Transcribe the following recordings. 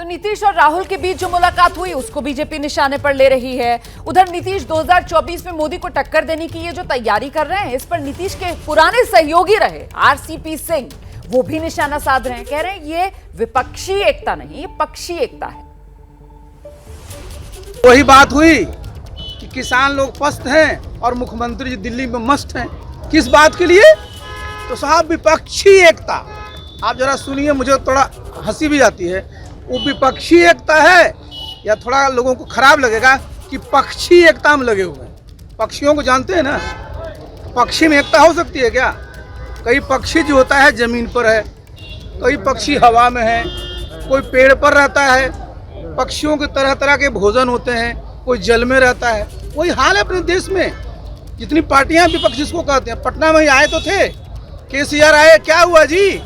तो नीतीश और राहुल के बीच जो मुलाकात हुई उसको बीजेपी निशाने पर ले रही है। उधर नीतीश 2024 में मोदी को टक्कर देने की ये जो तैयारी कर रहे हैं, इस पर नीतीश के पुराने सहयोगी रहे आरसीपी सिंह वो भी निशाना साध रहे हैं। कह रहे हैं ये विपक्षी एकता नहीं, ये पक्षी एकता है। वही बात हुई कि किसान लोग पस्त हैं और मुख्यमंत्री जी दिल्ली में मस्त हैं। किस बात के लिए? तो साहब विपक्षी एकता। आप जरा सुनिए, मुझे थोड़ा हंसी भी आती है। वो विपक्षी एकता है या थोड़ा लोगों को खराब लगेगा कि पक्षी एकता में लगे हुए हैं। पक्षियों को जानते हैं ना, पक्षी में एकता हो सकती है क्या? कई पक्षी जो होता है जमीन पर है, कई पक्षी हवा में है, कोई पेड़ पर रहता है। पक्षियों के तरह तरह के भोजन होते हैं, कोई जल में रहता है। वही हाल है अपने देश में। जितनी पार्टियां विपक्ष जिसको कहते हैं, पटना में ही आए तो थे, केसीआर आए, क्या हुआ जी?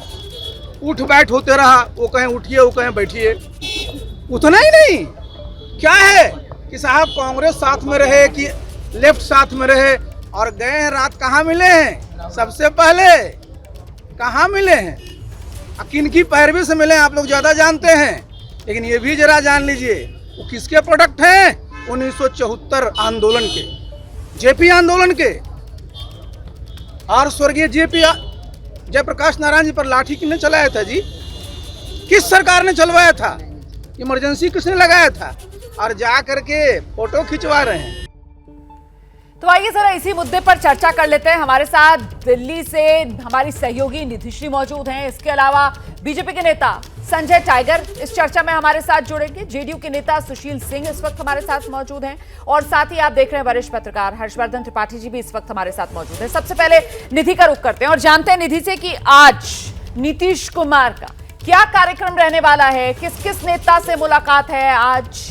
उठ बैठ होते रहा। वो कहें उठिए, वो कहें बैठिए। उतना ही नहीं, क्या है कि साहब कांग्रेस साथ में रहे कि लेफ्ट साथ में रहे, और गए हैं रात कहाँ मिले हैं? सबसे पहले कहाँ मिले हैं? किनकी पैरवी से मिले हैं आप लोग ज़्यादा जानते हैं। लेकिन ये भी जरा जान लीजिए वो किसके प्रोडक्ट हैं? 1974 आंदोलन के, जेपी आंदोलन के। और स्वर्गीय जेपी जयप्रकाश नारायण जी पर लाठी किसने चलाया था जी? किस सरकार ने चलवाया था? इमरजेंसी किसने लगाया था? और जा करके फोटो खिंचवा रहे हैं। तो आइए जरा इसी मुद्दे पर चर्चा कर लेते हैं। हमारे साथ दिल्ली से हमारी सहयोगी निधिश्री मौजूद हैं। इसके अलावा बीजेपी के नेता संजय टाइगर इस चर्चा में हमारे साथ जुड़ेंगे। जेडीयू के नेता सुशील सिंह इस वक्त हमारे साथ मौजूद हैं, और साथ ही आप देख रहे हैं वरिष्ठ पत्रकार हर्षवर्धन त्रिपाठी जी भी इस वक्त हमारे साथ मौजूद हैं। सबसे पहले निधि का रुख करते हैं और जानते हैं निधि से कि आज नीतीश कुमार का क्या कार्यक्रम रहने वाला है, किस किस नेता से मुलाकात है आज?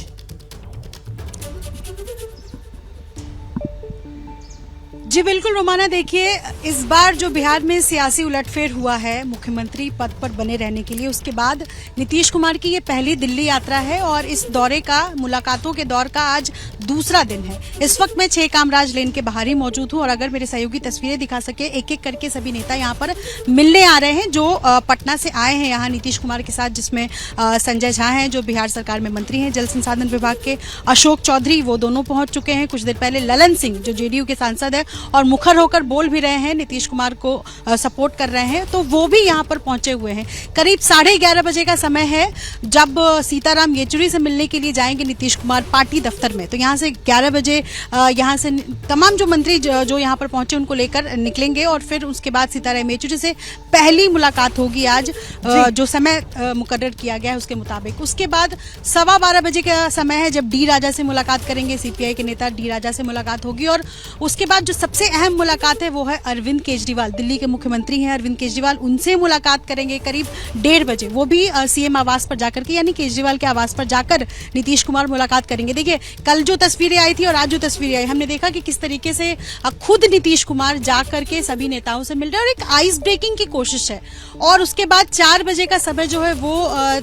जी बिल्कुल रोमाना, देखिए इस बार जो बिहार में सियासी उलटफेर हुआ है मुख्यमंत्री पद पर बने रहने के लिए, उसके बाद नीतीश कुमार की ये पहली दिल्ली यात्रा है और इस दौरे का, मुलाकातों के दौर का आज दूसरा दिन है। इस वक्त मैं 6 कामराज लेन के बाहर ही मौजूद हूँ और अगर मेरे सहयोगी तस्वीरें दिखा सके, एक एक करके सभी नेता यहाँ पर मिलने आ रहे हैं जो पटना से आए हैं यहाँ नीतीश कुमार के साथ, जिसमें संजय झा हैं जो बिहार सरकार में मंत्री हैं जल संसाधन विभाग के, अशोक चौधरी वो दोनों पहुंच चुके हैं। कुछ देर पहले ललन सिंह जो जेडीयू के सांसद है और मुखर होकर बोल भी रहे हैं, नीतीश कुमार को सपोर्ट कर रहे हैं, तो वो भी यहाँ पर पहुंचे हुए हैं। करीब 11:30 बजे का समय है जब सीताराम येचुरी से मिलने के लिए जाएंगे नीतीश कुमार पार्टी दफ्तर में। तो यहाँ से 11 बजे यहाँ से तमाम जो मंत्री जो यहाँ पर पहुंचे उनको लेकर निकलेंगे और फिर उसके बाद सीताराम येचुरी से पहली मुलाकात होगी आज, जो समय मुकर्रर किया गया है उसके मुताबिक। उसके बाद 12:15 बजे का समय है जब डी राजा से मुलाकात करेंगे, सीपीआई के नेता डी राजा से मुलाकात होगी। और उसके बाद जो सबसे अहम मुलाकात है वो है अरविंद केजरीवाल, दिल्ली के मुख्यमंत्री हैं अरविंद केजरीवाल, उनसे मुलाकात करेंगे करीब 1:30 बजे। वो भी सीएम आवास पर जाकर के, यानी केजरीवाल के आवास पर जाकर नीतीश कुमार मुलाकात करेंगे। देखिए कल जो तस्वीरें आई थी और आज जो तस्वीरें आई, हमने देखा कि किस तरीके से खुद नीतीश कुमार जाकर के सभी नेताओं से मिल रहे हैं और एक आइस ब्रेकिंग की कोशिश है। और उसके बाद 4 बजे का समय जो है वो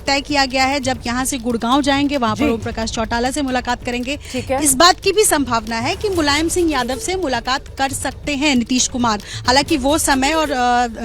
तय किया गया है जब यहाँ से गुड़गांव जाएंगे, वहां पर ओम प्रकाश चौटाला से मुलाकात करेंगे। इस बात की भी संभावना है कि मुलायम सिंह यादव से मुलाकात कर सकते हैं नीतीश कुमार। हालांकि वो समय और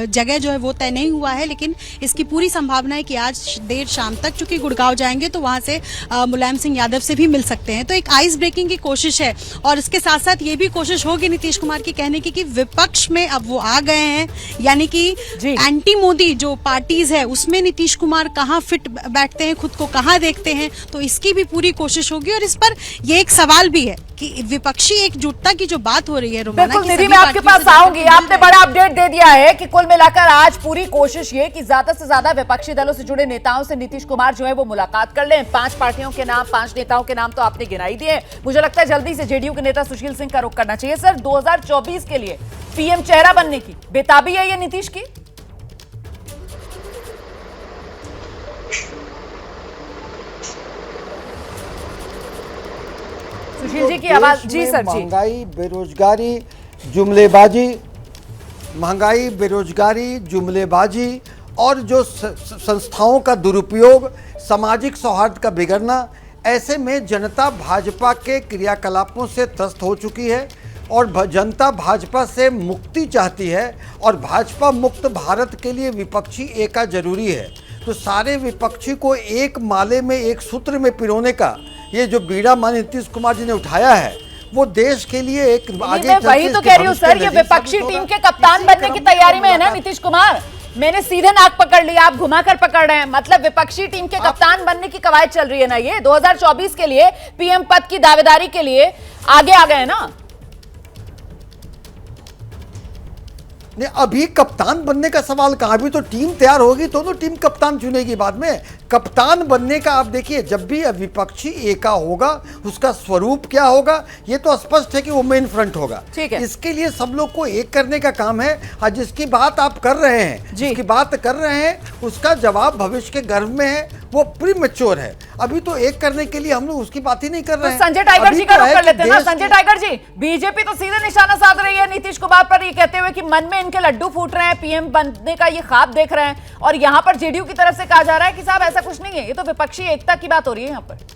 जगह जो है वो तय नहीं हुआ है, लेकिन इसकी पूरी संभावना है कि आज देर शाम तक, चूंकि गुड़गांव जाएंगे तो वहां से मुलायम सिंह यादव से भी मिल सकते हैं। तो एक आइस ब्रेकिंग की कोशिश है और इसके साथ साथ ये भी कोशिश होगी नीतीश कुमार की कहने की कि विपक्ष में अब वो आ गए हैं, यानी कि एंटी मोदी जो पार्टीज है उसमें नीतीश कुमार कहाँ फिट बैठते हैं, खुद को कहाँ देखते हैं, तो इसकी भी पूरी कोशिश होगी। और इस पर ये एक सवाल भी है कि विपक्षी एकजुटता की जो बात हो रही है रोमाना, निधि मैं आपके पास आऊंगी। आपने बड़ा अपडेट दे दिया है कि कुल मिलाकर आज पूरी कोशिश ये कि ज्यादा से ज्यादा विपक्षी दलों से जुड़े नेताओं से नीतीश कुमार जो है वो मुलाकात कर लें। 5 पार्टियों के नाम, 5 नेताओं के नाम तो आपने गिनाई दिए। मुझे लगता है जल्दी से जेडीयू के नेता सुशील सिंह का रुख करना चाहिए। सर, 2024 के लिए पीएम चेहरा बनने की बेताबी है ये नीतीश की? सुशील जी की आवाज। जी सर। महंगाई, बेरोजगारी, जुमलेबाजी, महंगाई, बेरोजगारी, जुमलेबाजी और जो संस्थाओं का दुरुपयोग, सामाजिक सौहार्द का बिगड़ना, ऐसे में जनता भाजपा के क्रियाकलापों से त्रस्त हो चुकी है और जनता भाजपा से मुक्ति चाहती है और भाजपा मुक्त भारत के लिए विपक्षी एकता जरूरी है। तो सारे विपक्षी को एक माले में, एक सूत्र में पिरोने का ये जो बीड़ा माननीय नीतीश कुमार जी ने उठाया है, वो देश के लिए एक आगे मैं वही तो कह रही हूँ सर, ये विपक्षी टीम के कप्तान बनने की तैयारी में है ना नीतीश कुमार। मैंने सीधे नाक पकड़ लिया, आप घुमाकर पकड़ रहे हैं। मतलब विपक्षी टीम के कप्तान बनने की कवायद चल रही है ना, ये 2024 के लिए पीएम पद की दावेदारी के लिए आगे आ गए ना। नहीं, अभी कप्तान बनने का सवाल कहाँ, अभी तो टीम तैयार होगी, दोनों टीम कप्तान चुनेगी बाद में। कप्तान बनने का आप देखिए, जब भी विपक्षी एका होगा उसका स्वरूप क्या होगा ये तो स्पष्ट है कि वो मेन फ्रंट होगा। ठीक है। इसके लिए सब लोग को एक करने का काम है। आज जिसकी बात आप कर रहे हैं, जिसकी बात कर रहे हैं, उसका जवाब भविष्य के गर्भ में है, वो प्रीमेच्योर है। अभी तो एक करने के लिए हम लोग उसकी बात ही नहीं कर रहे हैं। संजय टाइगर जी का रुख कर लेते हैं ना। संजय टाइगर जी, बीजेपी तो सीधे निशाना साध रही है नीतीश कुमार पर, ये कहते हुए कि मन में इनके लड्डू फूट रहे हैं, पीएम बनने का ये ख्वाब देख रहे हैं, और यहां पर जेडीयू की तरफ से कहा जा रहा है कि साहब ऐसा कुछ नहीं है, ये तो विपक्षी एकता की बात हो रही है यहां पर।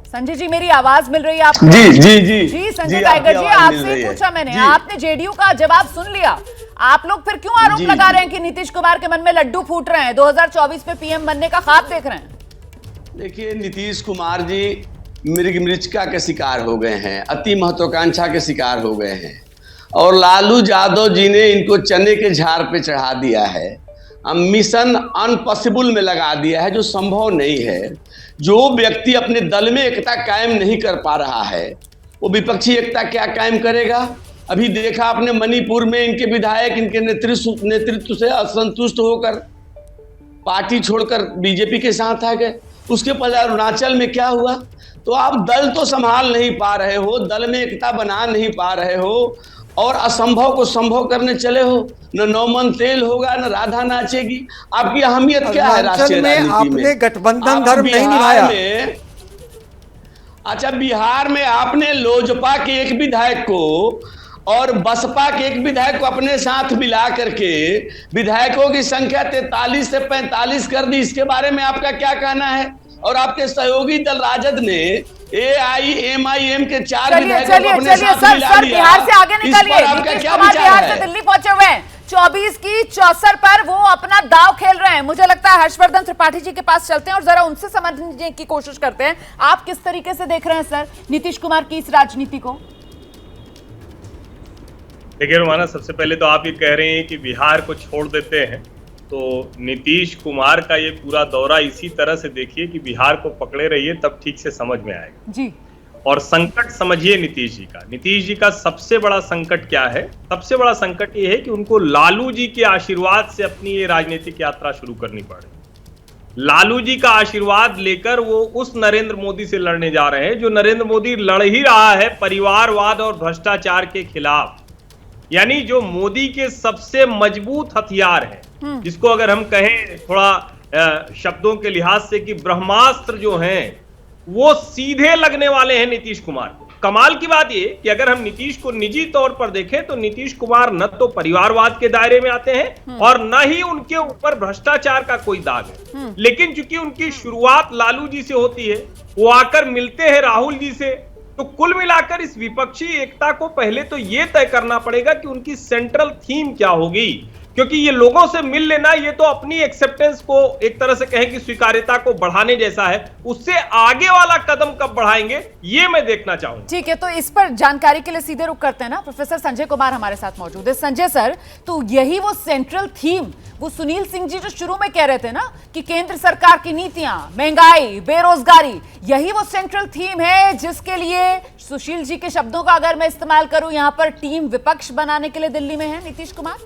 संजय जी, मेरी आवाज मिल रही है आपको? जी संजय टाइगर जी, आपसे पूछा मैंने, आपने जेडीयू का जवाब सुन लिया। आप लोग फिर क्यों आरोप लगा रहे हैं कि नीतीश कुमार के मन में लड्डू फूट रहे हैं, 2024 में पीएम बनने का ख्वाब देख रहे हैं? देखिए, नीतीश कुमार जी मृगमृचिका के शिकार हो गए हैं, अति महत्वाकांक्षा के शिकार हो गए हैं, और लालू यादव जी ने इनको चने के झाड़ पे चढ़ा दिया है, मिशन अनपॉसिबल में लगा दिया है, जो संभव नहीं है। जो व्यक्ति अपने दल में एकता कायम नहीं कर पा रहा है, वो विपक्षी एकता क्या कायम करेगा? अभी देखा आपने मणिपुर में इनके विधायक इनके नेतृत्व से असंतुष्ट होकर पार्टी छोड़कर बीजेपी के साथ आ गए। उसके पहले अरुणाचल में क्या हुआ? तो आप दल तो संभाल नहीं पा रहे हो, दल में एकता बना नहीं पा रहे हो, और असंभव को संभव करने चले हो। न नौमन तेल होगा, न राधा नाचेगी। आपकी अहमियत क्या है राष्ट्रीय राजनीति में? आपने गठबंधन धर्म नहीं निभाया। अच्छा, बिहार में आपने लोजपा के एक विधायक को और बसपा के एक विधायक को अपने साथ मिला करके विधायकों की संख्या 43 से 45 कर दी। इसके बारे में आपका क्या कहना है? और आपके सहयोगी दल राजद ने AIMIM के 4 विधायकों को अपने साथ मिला लिया। बिहार से आगे निकलिए। आपका क्या बिहार विचार से है? दिल्ली पहुंचे हुए हैं, 24 की 64 पर वो अपना दाव खेल रहे हैं। मुझे लगता है हर्षवर्धन त्रिपाठी जी के पास चलते हैं और जरा उनसे समझने की कोशिश करते हैं। आप किस तरीके से देख रहे हैं सर नीतीश कुमार की इस राजनीति को? देखिए रोमाना, सबसे पहले तो आप ये कह रहे हैं कि बिहार को छोड़ देते हैं, तो नीतीश कुमार का ये पूरा दौरा इसी तरह से देखिए कि बिहार को पकड़े रहिए, तब ठीक से समझ में आएगा जी। और संकट समझिए नीतीश जी का। नीतीश जी का सबसे बड़ा संकट क्या है? सबसे बड़ा संकट ये है कि उनको लालू जी के आशीर्वाद से अपनी ये राजनीतिक यात्रा शुरू करनी पड़े। लालू जी का आशीर्वाद लेकर वो उस नरेंद्र मोदी से लड़ने जा रहे हैं जो नरेंद्र मोदी लड़ ही रहा है परिवारवाद और भ्रष्टाचार के खिलाफ। यानी जो मोदी के सबसे मजबूत हथियार है, जिसको अगर हम कहें थोड़ा शब्दों के लिहाज से कि ब्रह्मास्त्र जो हैं, वो सीधे लगने वाले हैं नीतीश कुमार को। कमाल की बात ये कि अगर हम नीतीश को निजी तौर पर देखें तो नीतीश कुमार न तो परिवारवाद के दायरे में आते हैं और न ही उनके ऊपर भ्रष्टाचार का कोई दाग है। लेकिन चूंकि उनकी शुरुआत लालू जी से होती है, वो आकर मिलते हैं राहुल जी से, तो कुल मिलाकर इस विपक्षी एकता को पहले तो ये तय करना पड़ेगा कि उनकी सेंट्रल थीम क्या होगी, क्योंकि ये लोगों से मिल लेना ये तो अपनी एक्सेप्टेंस को एक तरह से कहें कि स्वीकार्यता को बढ़ाने जैसा है। उससे आगे वाला कदम कब बढ़ाएंगे ये मैं देखना चाहूंगा। ठीक है, तो इस पर जानकारी के लिए सीधे रुक करते हैं ना। प्रोफेसर संजय कुमार हमारे साथ मौजूद है। संजय सर, तो यही वो सेंट्रल थीम, वो सुनील सिंह जी जो शुरू में कह रहे थे ना कि केंद्र सरकार की नीतियां, महंगाई, बेरोजगारी, यही वो सेंट्रल थीम है जिसके लिए सुशील जी के शब्दों का अगर मैं इस्तेमाल करूं, यहां पर टीम विपक्ष बनाने के लिए दिल्ली में है नीतीश कुमार?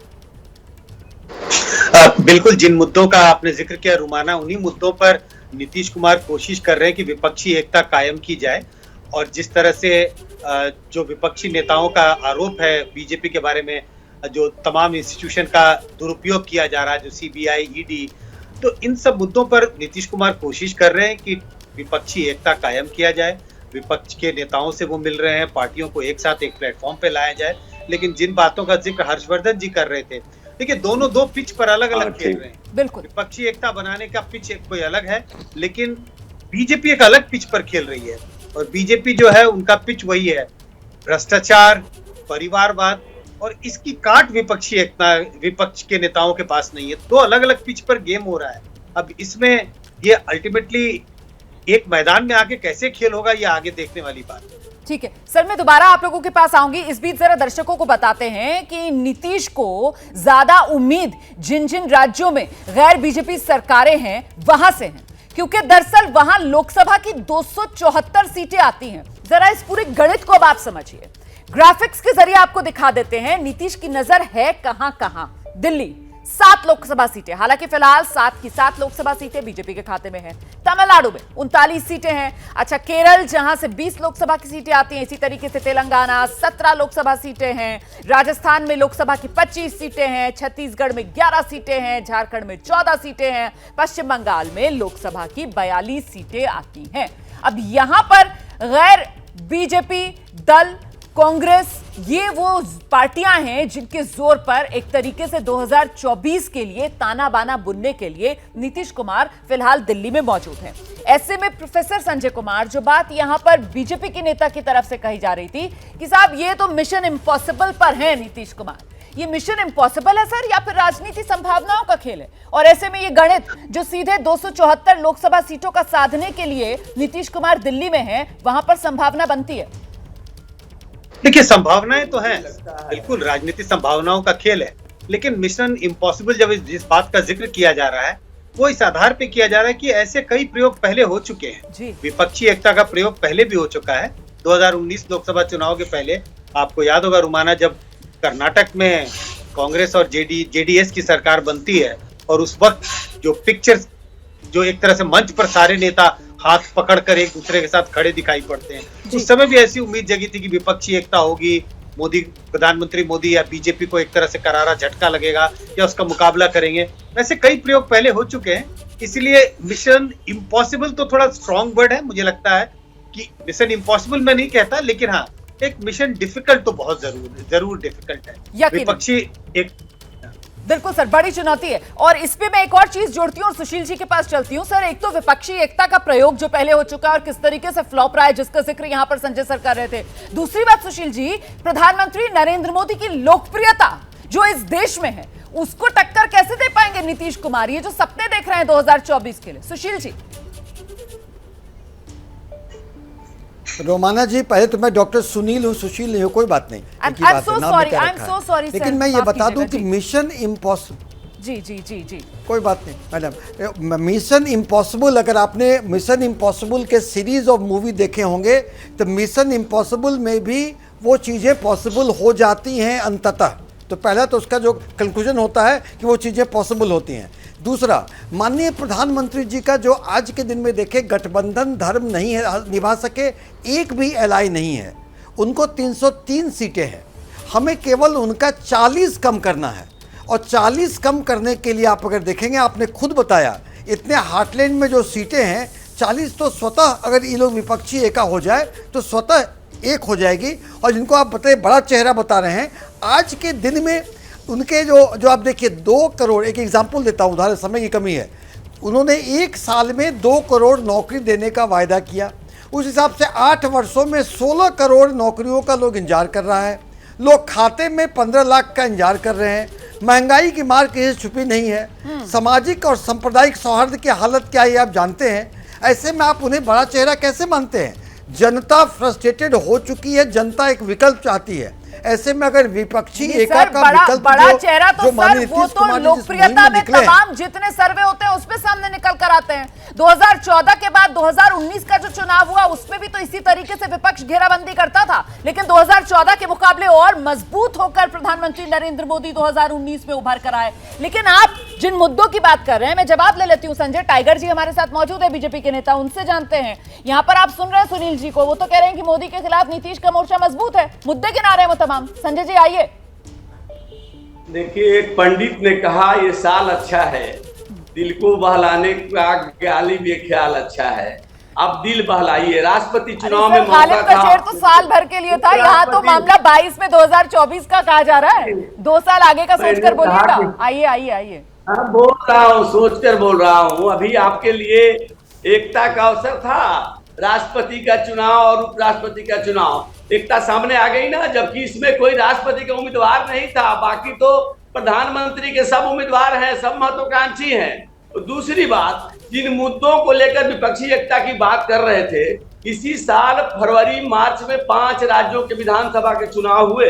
बिल्कुल, जिन मुद्दों का आपने जिक्र किया रुमाना, उन्हीं मुद्दों पर नीतीश कुमार कोशिश कर रहे हैं कि विपक्षी एकता कायम की जाए। और जिस तरह से जो विपक्षी नेताओं का आरोप है बीजेपी के बारे में, जो तमाम इंस्टीट्यूशन का दुरुपयोग किया जा रहा है, जो CBI, ED, तो इन सब मुद्दों पर नीतीश कुमार कोशिश कर रहे हैं कि विपक्षी एकता कायम किया जाए। विपक्ष के नेताओं से वो मिल रहे हैं, पार्टियों को एक साथ एक प्लेटफॉर्म पे लाया जाए। लेकिन जिन बातों का जिक्र हर्षवर्धन जी कर रहे थे, देखिए दोनों दो पिच पर अलग अलग खेल रहे हैं। बिल्कुल, विपक्षी एकता बनाने का पिच एक कोई अलग है, लेकिन बीजेपी एक अलग पिच पर खेल रही है। और बीजेपी जो है उनका पिच वही है, भ्रष्टाचार, परिवारवाद, और इसकी काट विपक्षी एकता विपक्ष के नेताओं के पास नहीं है। दो अलग अलग पिच पर गेम हो रहा है। अब इसमें ये अल्टीमेटली एक मैदान में आके कैसे खेल होगा, ये आगे देखने वाली बात है। ठीक है सर, मैं दोबारा आप लोगों के पास आऊंगी। इस बीच जरा दर्शकों को बताते हैं कि नीतीश को ज्यादा उम्मीद जिन जिन राज्यों में गैर बीजेपी सरकारें हैं वहां से है, क्योंकि दरअसल वहां लोकसभा की 274 सीटें आती हैं। जरा इस पूरे गणित को अब आप समझिए, ग्राफिक्स के जरिए आपको दिखा देते हैं नीतीश की नजर है कहां कहां। दिल्ली 7 लोकसभा सीटें, हालांकि फिलहाल 7 की 7 लोकसभा सीटें बीजेपी के खाते में हैं। तमिलनाडु में 39 सीटें हैं। अच्छा, केरल जहां से 20 लोकसभा की सीटें आती हैं, इसी तरीके से तेलंगाना 17 लोकसभा सीटें हैं। राजस्थान में लोकसभा की 25 सीटें हैं। छत्तीसगढ़ में 11 सीटें हैं। झारखंड में 14 सीटें हैं। पश्चिम बंगाल में लोकसभा की 42 सीटें आती हैं। अब यहां पर गैर बीजेपी दल, कांग्रेस, ये वो पार्टियां हैं जिनके जोर पर एक तरीके से 2024 के लिए ताना बाना बुनने के लिए नीतीश कुमार फिलहाल दिल्ली में मौजूद हैं। ऐसे में प्रोफेसर संजय कुमार, जो बात यहां पर बीजेपी के नेता की तरफ से कही जा रही थी कि साहब ये तो मिशन इम्पॉसिबल पर है नीतीश कुमार, ये मिशन इम्पॉसिबल है सर या फिर राजनीति संभावनाओं का खेल है? और ऐसे में ये गणित जो सीधे 274 लोकसभा सीटों का साधने के लिए नीतीश कुमार दिल्ली में है, वहां पर संभावना बनती है। देखिए, संभावनाएं तो हैं, बिल्कुल राजनीतिक संभावनाओं का खेल है, लेकिन मिशन इम्पॉसिबल जब जिस बात का जिक्र किया जा रहा है वो इस आधार पे किया जा रहा है कि ऐसे कई प्रयोग पहले हो चुके हैं। विपक्षी एकता का प्रयोग पहले भी हो चुका है। 2019 लोकसभा चुनाव के पहले आपको याद होगा रुमाना, जब कर्नाटक में कांग्रेस और जेडीएस की सरकार बनती है और उस वक्त जो पिक्चर्स, जो एक तरह से मंच पर सारे नेता हाथ पकड़कर एक दूसरे के साथ खड़े दिखाई पड़ते हैं, उस समय भी ऐसी उम्मीद जगी थी कि विपक्षी एकता होगी, मोदी, प्रधानमंत्री मोदी या बीजेपी को एक तरह से करारा झटका लगेगा या उसका मुकाबला करेंगे। ऐसे कई प्रयोग पहले हो चुके हैं, इसलिए मिशन इम्पॉसिबल तो थोड़ा स्ट्रॉन्ग वर्ड है। मुझे लगता है कि मिशन इम्पॉसिबल मैं नहीं कहता, लेकिन हाँ, एक मिशन डिफिकल्ट तो बहुत जरूर डिफिकल्ट है। विपक्षी एक बिल्कुल सर, बड़ी चुनौती है। और इस पे मैं एक और चीज जोड़ती हूँ और सुशील जी के पास चलती हूँ। सर, एक तो विपक्षी एकता का प्रयोग जो पहले हो चुका है और किस तरीके से फ्लॉप रहा है, जिसका जिक्र यहाँ पर संजय सर कर रहे थे। दूसरी बात सुशील जी, प्रधानमंत्री नरेंद्र मोदी की लोकप्रियता जो इस देश में है, उसको टक्कर कैसे दे पाएंगे नीतीश कुमार, ये जो सपने देख रहे हैं 2024 के लिए? सुशील जी। रोमाना जी, पहले तो मैं डॉक्टर सुनील हूँ, सुशील नहीं हूँ, कोई बात नहीं। लेकिन मैं ये बता दूं कि मिशन इम्पॉसिबल, जी कोई बात नहीं मैडम, मिशन इम्पॉसिबल, अगर आपने मिशन इम्पॉसिबल के सीरीज ऑफ मूवी देखे होंगे तो मिशन इम्पॉसिबल में भी वो चीज़ें पॉसिबल हो जाती हैं अंततः। तो पहला तो उसका जो कंक्लूजन होता है कि वो चीज़ें पॉसिबल होती हैं। दूसरा, माननीय प्रधानमंत्री जी का जो आज के दिन में देखे गठबंधन धर्म नहीं है, निभा सके, एक भी एलाई नहीं है। उनको 303 सीटें हैं, हमें केवल उनका 40 कम करना है। और 40 कम करने के लिए आप अगर देखेंगे, आपने खुद बताया इतने हार्टलैंड में जो सीटें हैं 40, तो स्वतः अगर ये लोग विपक्षी एका हो जाए तो स्वतः एक हो जाएगी। और जिनको आप बताए बड़ा चेहरा बता रहे हैं, आज के दिन में उनके जो आप देखिए 2 करोड़, एक एग्जाम्पल देता हूँ, उदाहरण, समय की कमी है, उन्होंने 1 साल में 2 करोड़ नौकरी देने का वायदा किया। उस हिसाब से 8 वर्षों में 16 करोड़ नौकरियों का लोग इंतजार कर रहा है। लोग खाते में 15 लाख का इंतजार कर रहे हैं। महंगाई की मार किसी से छुपी नहीं है। सामाजिक और सांप्रदायिक सौहार्द की हालत क्या है आप जानते हैं। ऐसे में आप उन्हें बड़ा चेहरा कैसे मानते हैं? जनता फ्रस्ट्रेटेड हो चुकी है, जनता एक विकल्प चाहती है। ऐसे में अगर विपक्षी एका का विकल्प बड़ा चेहरा तो सर वो तो लोकप्रियता में तमाम जितने सर्वे होते हैं उसमें सामने निकल कर आते हैं। 2014 के बाद 2019 का जो चुनाव हुआ उसमें भी तो इसी तरीके से विपक्ष घेराबंदी करता था, लेकिन 2014 के मुकाबले और मजबूत होकर प्रधानमंत्री नरेंद्र मोदी 2019 में उभर कर आए। लेकिन आप जिन मुद्दों की बात कर रहे हैं, मैं जवाब ले लेती हूँ। संजय टाइगर जी हमारे साथ मौजूद है, बीजेपी के नेता, उनसे जानते हैं। यहाँ पर आप सुन रहे हैं सुनील जी को, वो तो कह रहे हैं कि मोदी के खिलाफ नीतीश का मोर्चा मजबूत है, मुद्दे किनारे हैं वो तमाम। संजय जी आइए। देखिए, एक पंडित ने कहा ये साल अच्छा है, दिल को बहलाने का गालिब ये ख्याल अच्छा है। अब दिल बहलाइए। राष्ट्रपति चुनाव में मौका था, तो साल भर के लिए था, यहाँ तो मामला 22 में 2024 का कहा जा रहा है। 2 साल आगे का सोचकर बोलिएगा। आइए आइए आइए। हाँ, बोल रहा हूँ, सोचकर बोल रहा हूँ। अभी आपके लिए एकता का अवसर था, राष्ट्रपति का चुनाव और उपराष्ट्रपति का चुनाव, एकता सामने आ गई ना, जबकि इसमें कोई राष्ट्रपति का उम्मीदवार नहीं था, बाकी तो प्रधानमंत्री के सब उम्मीदवार हैं, सब महत्वाकांक्षी हैं। तो दूसरी बात, जिन मुद्दों को लेकर विपक्षी एकता की बात कर रहे थे, इसी साल फरवरी मार्च में 5 राज्यों के विधानसभा के चुनाव हुए।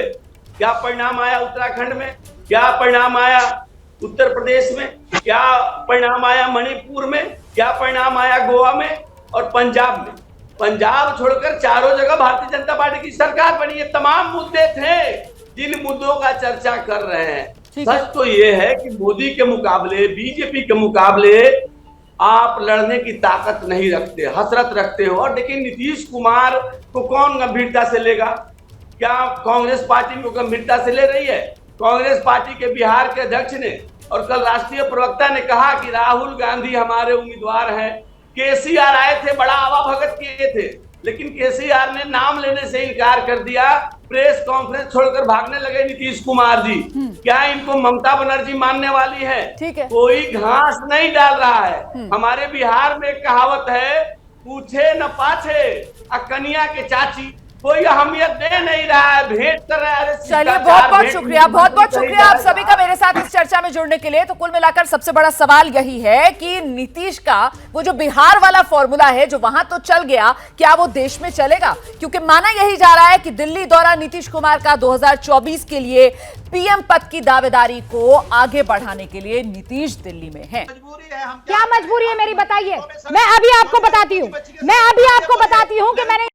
क्या परिणाम आया उत्तराखंड में, क्या परिणाम आया उत्तर प्रदेश में, क्या परिणाम आया मणिपुर में, क्या परिणाम आया गोवा में और पंजाब में। पंजाब छोड़कर चारों जगह भारतीय जनता पार्टी की सरकार बनी है। तमाम मुद्दे थे जिन मुद्दों का चर्चा कर रहे हैं। सच तो ये है कि मोदी के मुकाबले, बीजेपी के मुकाबले आप लड़ने की ताकत नहीं रखते, हसरत रखते हो। और लेकिन नीतीश कुमार को कौन गंभीरता से लेगा? क्या कांग्रेस पार्टी को गंभीरता से ले रही है? कांग्रेस पार्टी के बिहार के अध्यक्ष ने और कल राष्ट्रीय प्रवक्ता ने कहा कि राहुल गांधी हमारे उम्मीदवार हैं। केसीआर आए थे, बड़ा आवाभगत किए थे, लेकिन केसीआर ने नाम लेने से इनकार कर दिया। प्रेस कॉन्फ्रेंस छोड़कर भागने लगे नीतीश कुमार जी। क्या इनको ममता बनर्जी मानने वाली है? ठीक है। कोई घास नहीं डाल रहा है। हमारे बिहार में एक कहावत है, पूछे न पाछे कनिया के चाची, कोई अहमियत दे नहीं रहा है, भेंट कर रहा है। चलिए, बहुत बहुत शुक्रिया, बहुत बहुत शुक्रिया आप सभी का मेरे साथ इस चर्चा में जुड़ने के लिए। तो कुल मिलाकर सबसे बड़ा सवाल यही है कि नीतीश का वो जो बिहार वाला फॉर्मूला है, जो वहां तो चल गया, क्या वो देश में चलेगा? क्योंकि माना यही जा रहा है कि दिल्ली दौरा नीतीश कुमार का 2024 के लिए पीएम पद की दावेदारी को आगे बढ़ाने के लिए नीतीश दिल्ली में है। क्या मजबूरी है मेरी, बताइए। मैं अभी आपको बताती हूँ कि मैंने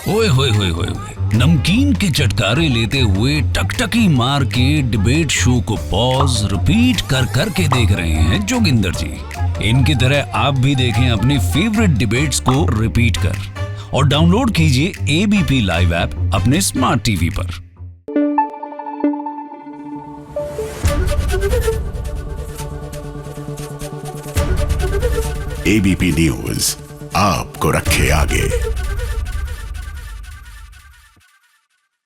ओए होए होए होए, नमकीन के चटकारे लेते हुए टकटकी मार के डिबेट शो को पॉज रिपीट कर कर के देख रहे हैं जोगिंदर जी। इनकी तरह आप भी देखें अपनी फेवरेट डिबेट्स को रिपीट कर और डाउनलोड कीजिए एबीपी लाइव ऐप अपने स्मार्ट टीवी पर। एबीपी न्यूज आपको रखे आगे।